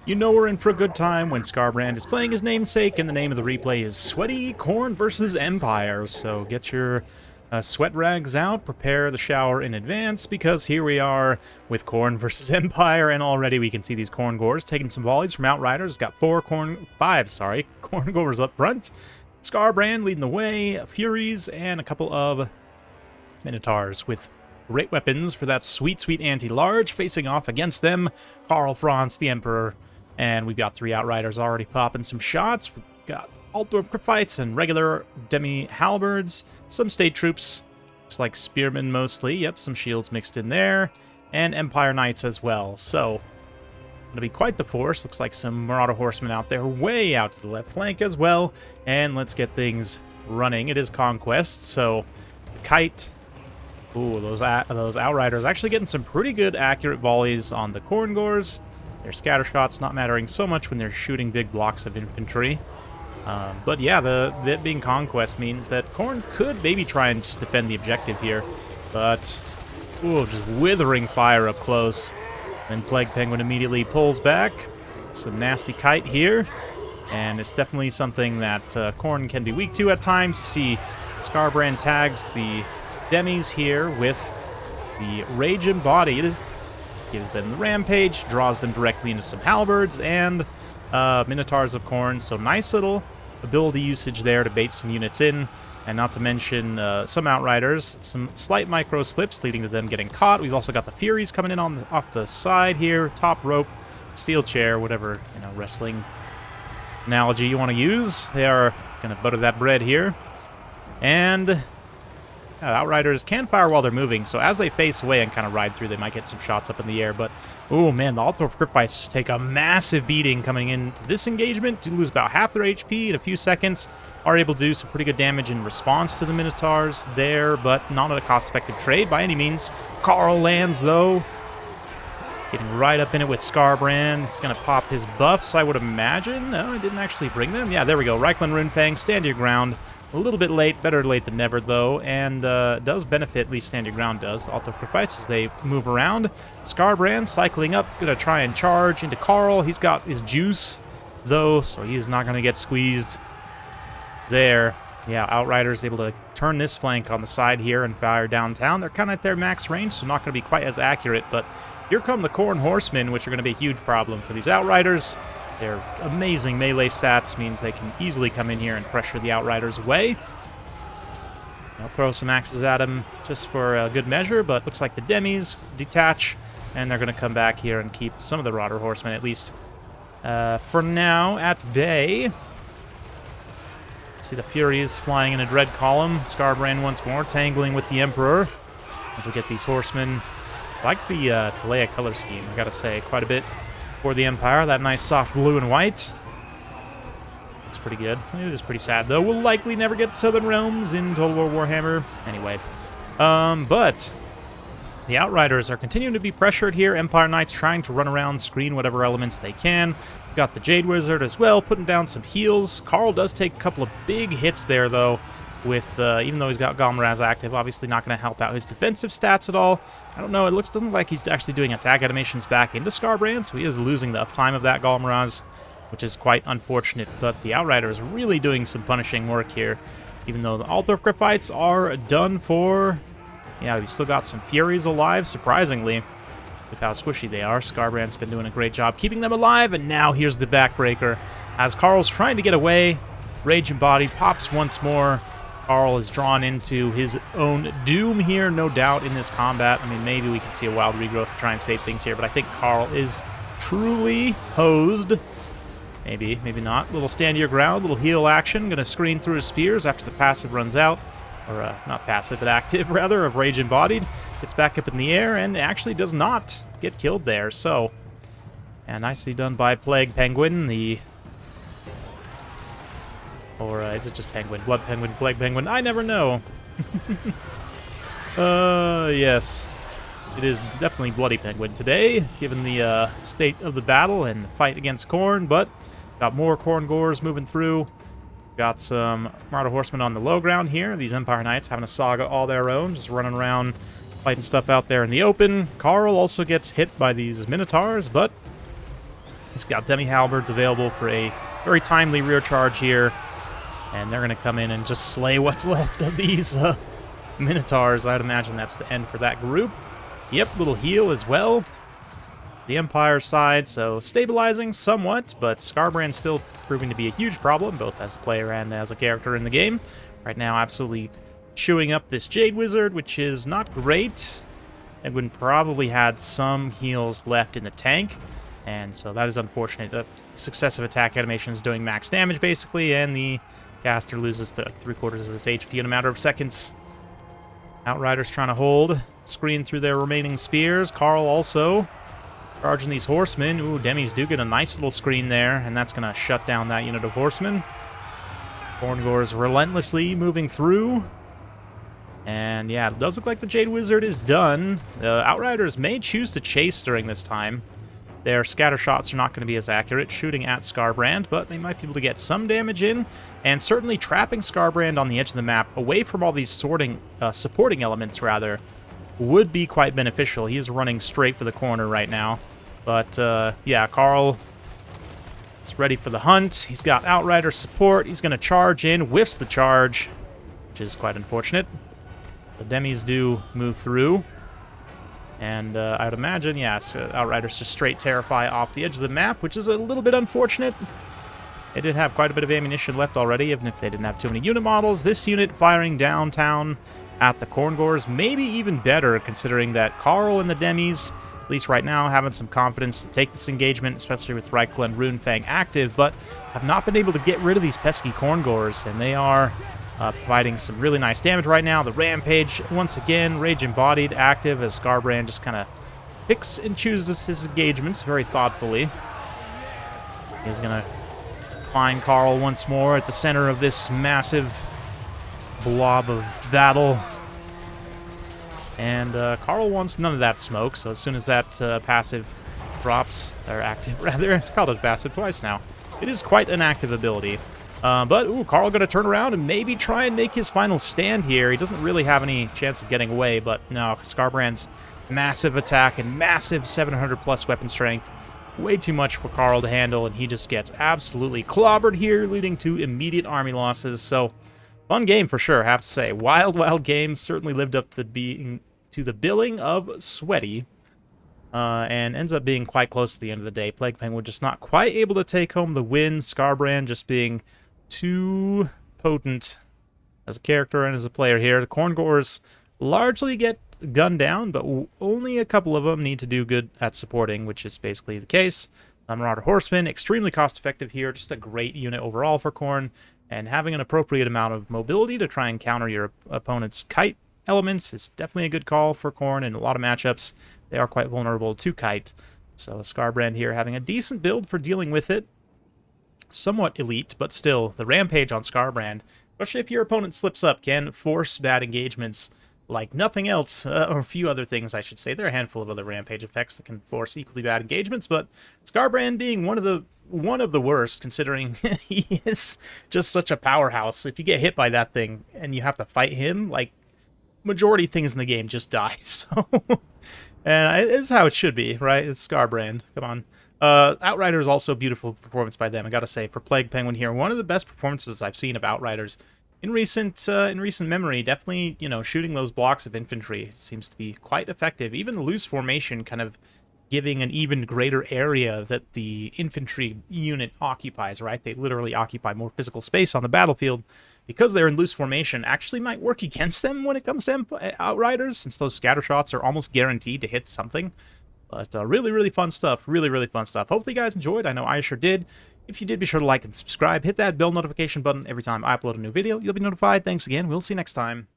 You know we're in for a good time when Scarbrand is playing his namesake, and the name of the replay is Sweaty Khorne versus Empire. So get your sweat rags out, prepare the shower in advance, because here we are with Khorne versus Empire, and already we can see these Khorne Gores taking some volleys from Outriders. We've got five Khorne Gores up front. Scarbrand leading the way, Furies, and a couple of Minotaurs with great weapons for that sweet, sweet anti-large. Facing off against them, Karl Franz, the Emperor. And we've got three Outriders already popping some shots. We've got Altdorf Griphites and regular demi-halberds. Some state troops, looks like spearmen mostly. Yep, some shields mixed in there. And Empire Knights as well. So, it'll be quite the force. Looks like some Marauder Horsemen out there, way out to the left flank as well. And let's get things running. It is Conquest, so the Kite... Ooh, those Outriders actually getting some pretty good accurate volleys on the Khorne Gores. Their scatter shots not mattering so much when they're shooting big blocks of infantry. But yeah, that being Conquest means that Khorne could maybe try and just defend the objective here. But, ooh, just withering fire up close. Then Plague Penguin immediately pulls back. Some nasty Kite here. And it's definitely something that Khorne can be weak to at times. You see Scarbrand tags the Demis here with the Rage Embodied. Gives them the Rampage, draws them directly into some Halberds and Minotaurs of Khorne. So nice little ability usage there to bait some units in. And not to mention some Outriders, some slight micro slips leading to them getting caught. We've also got the Furies coming in off the side here, top rope, steel chair, whatever wrestling analogy you want to use. They are going to butter that bread here. And Outriders can fire while they're moving, so as they face away and kind of ride through, they might get some shots up in the air. But, oh man, the Altdorf Griphites just take a massive beating coming into this engagement. Do lose about half their HP in a few seconds. Are able to do some pretty good damage in response to the Minotaurs there, but not at a cost-effective trade by any means. Karl lands, though. Getting right up in it with Scarbrand. He's going to pop his buffs, I would imagine. No, I didn't actually bring them. Yeah, there we go. Reikland Runefang, stand your ground. A little bit late, better late than never, though, and does benefit, at least Stand Your Ground does, Altdorf Griphites as they move around. Scarbrand cycling up, going to try and charge into Karl. He's got his juice, though, so he is not going to get squeezed there. Yeah, Outriders able to turn this flank on the side here and fire downtown. They're kind of at their max range, so not going to be quite as accurate, but here come the Khorne Horsemen, which are going to be a huge problem for these Outriders. Their amazing melee stats means they can easily come in here and pressure the Outriders away. They'll throw some axes at him just for a good measure, but looks like the Demis detach, and they're going to come back here and keep some of the Marauder Horsemen, at least for now, at bay. See the Furies flying in a dread column. Scarbrand once more, tangling with the Emperor as we get these Horsemen. I like the Talea color scheme, I gotta say, quite a bit. For the Empire, that nice soft blue and white. It's pretty good. It is pretty sad, though. We'll likely never get Southern Realms in Total War Warhammer. Anyway. But the Outriders are continuing to be pressured here. Empire Knights trying to run around, screen whatever elements they can. We've got the Jade Wizard as well, putting down some heals. Karl does take a couple of big hits there, though. With even though he's got Galmaraz active, obviously not going to help out his defensive stats at all. I don't know, it doesn't look like he's actually doing attack animations back into Scarbrand, so he is losing the uptime of that Galmaraz, which is quite unfortunate. But the Outriders really doing some punishing work here, even though the Altdorf Griphites are done for. Yeah, we've still got some Furies alive, surprisingly, with how squishy they are. Scarbrand's been doing a great job keeping them alive, and now here's the backbreaker. As Karl's trying to get away, Rage Embodied pops once more. Karl is drawn into his own doom here, no doubt, in this combat. I mean, maybe we can see a wild regrowth to try and save things here, but I think Karl is truly hosed. Maybe, maybe not. Little stand your ground, little heal action. Going to screen through his spears after the passive runs out. Or, not passive, but active, rather, of Rage Embodied. Gets back up in the air and actually does not get killed there. So, and nicely done by Plague Penguin, the... Or is it just Penguin? Blood Penguin, Plague Penguin? I never know. Yes. It is definitely Bloody Penguin today, given the state of the battle and the fight against Khorne, but got more Khorne Gores moving through. Got some Marauder Horsemen on the low ground here. These Empire Knights having a saga all their own, just running around, fighting stuff out there in the open. Karl also gets hit by these Minotaurs, but He's got demi-halberds available for a very timely rear charge here. And they're going to come in and just slay what's left of these Minotaurs. I'd imagine that's the end for that group. Yep, little heal as well. The Empire side, so stabilizing somewhat, but Skarbrand's still proving to be a huge problem, both as a player and as a character in the game. Right now, absolutely chewing up this Jade Wizard, which is not great. Edwin probably had some heals left in the tank, and so that is unfortunate. The successive attack animation is doing max damage, basically, and the caster loses like 3/4 of his HP in a matter of seconds. Outriders trying to hold screen through their remaining spears. Carl also charging these horsemen. Ooh, Demis do get a nice little screen there, and that's going to shut down that unit of horsemen. Khorne relentlessly moving through. And yeah, it does look like the Jade Wizard is done. The Outriders may choose to chase during this time. Their scatter shots are not going to be as accurate, shooting at Skarbrand, but they might be able to get some damage in, and certainly trapping Skarbrand on the edge of the map, away from all these supporting elements, rather, would be quite beneficial. He is running straight for the corner right now. But, yeah, Carl is ready for the hunt. He's got Outrider support. He's going to charge in, whiffs the charge, which is quite unfortunate. The Demis do move through. And I would imagine, yes, Outriders just straight terrify off the edge of the map, which is a little bit unfortunate. They did have quite a bit of ammunition left already, even if they didn't have too many unit models. This unit firing downtown at the Khorne maybe even better, considering that Carl and the Demis, at least right now, having some confidence to take this engagement, especially with Reichel and Runefang active, but have not been able to get rid of these pesky Khorne, and they are providing some really nice damage right now. The Rampage, once again, Rage Embodied active as Skarbrand just kind of picks and chooses his engagements very thoughtfully. He's going to find Carl once more at the center of this massive blob of battle. And Carl wants none of that smoke, so as soon as that passive drops, or active rather, I called it passive twice now. It is quite an active ability. But, ooh, Carl going to turn around and maybe try and make his final stand here. He doesn't really have any chance of getting away, but no, Skarbrand's massive attack and massive 700-plus weapon strength. Way too much for Carl to handle, and he just gets absolutely clobbered here, leading to immediate army losses. So, fun game for sure, I have to say. Wild, wild game. Certainly lived up to the billing of Sweaty. And ends up being quite close to the end of the day. Plague Penguin just not quite able to take home the win. Skarbrand just being too potent as a character and as a player here. The Khorne largely get gunned down, but only a couple of them need to do good at supporting, which is basically the case. Marauder Horseman, extremely cost-effective here, just a great unit overall for Khorne, and having an appropriate amount of mobility to try and counter your opponent's kite elements is definitely a good call for Khorne. In a lot of matchups, they are quite vulnerable to kite. So Skarbrand here having a decent build for dealing with it. Somewhat elite, but still, the Rampage on Skarbrand, especially if your opponent slips up, can force bad engagements like nothing else, or a few other things, I should say. There are a handful of other Rampage effects that can force equally bad engagements, but Skarbrand being one of the worst, considering he is just such a powerhouse. If you get hit by that thing and you have to fight him, like, majority of things in the game just die, so... And it's how it should be, right? It's Skarbrand. Come on. Outrider is also a beautiful performance by them, I gotta say, for Plague Penguin here. One of the best performances I've seen of Outriders in recent memory. Definitely, you know, shooting those blocks of infantry seems to be quite effective. Even the loose formation kind of giving an even greater area that the infantry unit occupies, right? They literally occupy more physical space on the battlefield. Because they're in loose formation, actually might work against them when it comes to Outriders, since those scatter shots are almost guaranteed to hit something. But really, really fun stuff. Really, really fun stuff. Hopefully you guys enjoyed. I know I sure did. If you did, be sure to like and subscribe. Hit that bell notification button every time I upload a new video. You'll be notified. Thanks again. We'll see you next time.